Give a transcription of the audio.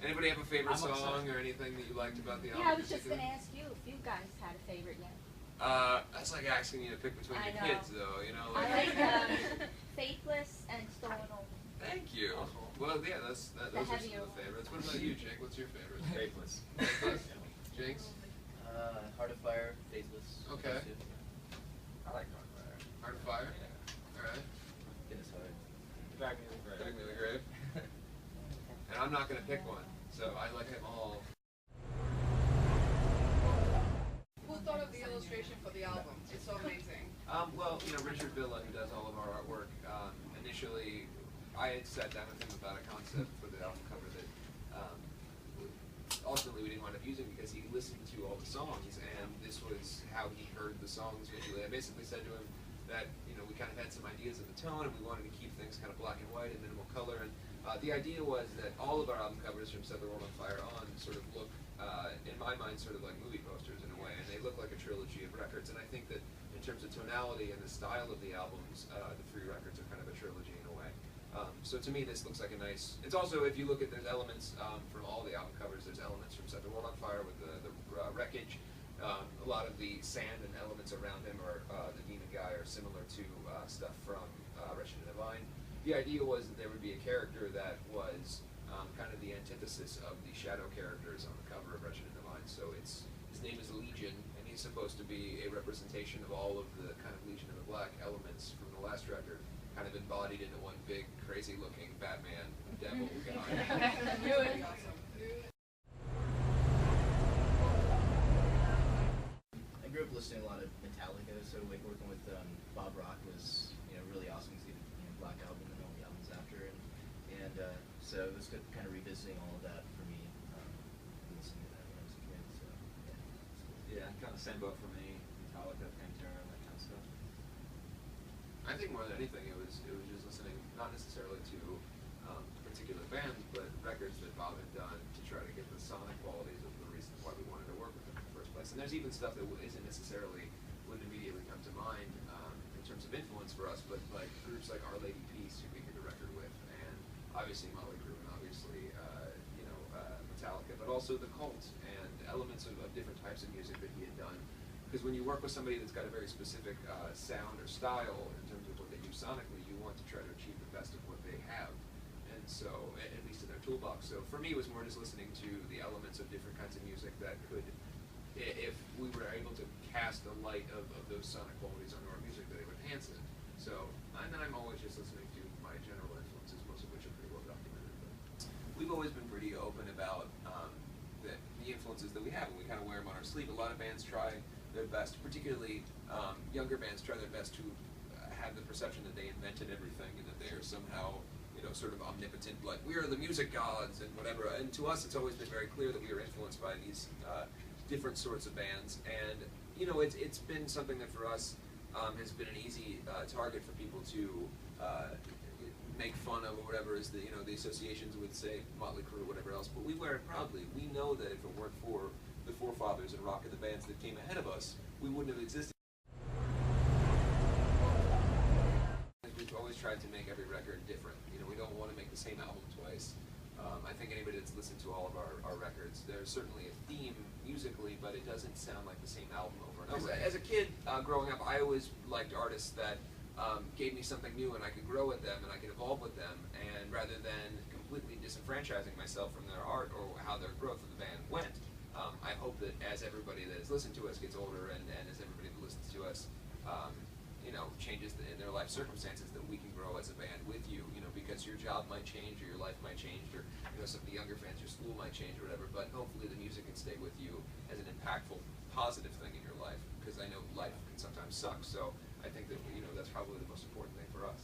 Anybody have a favorite I'm song upset. or anything that you liked about the album? Yeah, I was just going to ask you if you guys had a favorite yet. That's like asking you to pick between I your know. kids, though. You know, I like. like Faithless and Stolen Only. Thank you. Well, yeah, those are some of the favorites. What about you, Jake? What's your favorite? Faithless. Faithless? Jinx? Heart of Fire, Faithless. Okay. I like Heart of Fire. Heart of Fire? Yeah. Alright. Goodness Heart. Drag Me to the Grave. Drag Me to the Grave. And I'm not going to pick one, so I like them all. Who thought of the illustration for the album? It's so amazing. Well, you know, Richard Villa, who does all of our artwork, initially, I had sat down with him about a concept for the album cover that ultimately we didn't wind up using because he listened to all the songs, and this was how he heard the songs visually. I basically said to him that, you know, we kind of had some ideas of the tone, and we wanted to keep things kind of black and white and minimal color, and the idea was that all of our album covers from Set the World on Fire on sort of look, in my mind, sort of like movie posters in a way, and they look like a trilogy of records, and I think that in terms of tonality and the style of the albums, the three records are kind of a trilogy in a way. So to me, this looks like a nice. It's also, if you look at, there's elements from all the album covers. There's elements from Set the World on Fire with the wreckage. A lot of the sand and elements around him, or the demon guy, are similar to stuff from Wretched and Divine. The idea was that there would be a character that was kind of the antithesis of the shadow characters on the cover of Wretched and Divine. So his name is Legion, and he's supposed to be a representation of all of the kind of Legion of the Black elements from the last record, kind of embodied into one big, crazy-looking Batman devil guy. Knew it. Awesome. I grew up listening to a lot of Metallica, so like working with Bob Rock was really awesome to see the Black Album and all the albums after, and so it was good kind of revisiting all of that for me, listening to that when I was a kid. So yeah, Yeah, kind of same boat for me. Metallica, Pantera, that kind of stuff. I think more than anything, it was just listening, not necessarily to particular bands, but records that Bob had done to try to get the sonic qualities of the reason why we wanted to work with him in the first place. And there's even stuff that wouldn't immediately come to mind in terms of influence for us, but like groups like Our Lady Peace, who we did a record with, and obviously Motley Crue, and obviously Metallica, but also the Cult and elements of different types of music that he had done. Because when you work with somebody that's got a very specific sound or style in terms of what they do sonically, you want to try to achieve the best of what they have. And so, at least in their toolbox. So for me, it was more just listening to the elements of different kinds of music that could, if we were able to cast the light of those sonic qualities onto our music, that it would enhance it. So, and then I'm always just listening to my general influences, most of which are pretty well documented. But we've always been pretty open about the influences that we have, and we kind of wear them on our sleeve. A lot of bands try their best, particularly younger bands try their best to have the perception that they invented everything and that they are somehow, sort of omnipotent, like we are the music gods and whatever. And to us, it's always been very clear that we are influenced by these different sorts of bands. And it's been something that for us has been an easy target for people to make fun of, or whatever is the the associations with, say, Motley Crue or whatever else. But we wear it proudly. We know that if it weren't for the forefathers and rock and the bands that came ahead of us, we wouldn't have existed. We've always tried to make every record different. We don't want to make the same album twice. I think anybody that's listened to all of our records, there's certainly a theme musically, but it doesn't sound like the same album over and over. As a kid growing up, I always liked artists that gave me something new and I could grow with them and I could evolve with them, and rather than completely disenfranchising myself from their art or how their growth of the band went, I hope that as everybody that has listened to us gets older and as everybody that listens to us changes in their life circumstances, that we can grow as a band with you, because your job might change or your life might change, or some of the younger fans, your school might change or whatever, but hopefully the music can stay with you as an impactful, positive thing in your life, because I know life can sometimes suck, so I think that that's probably the most important thing for us.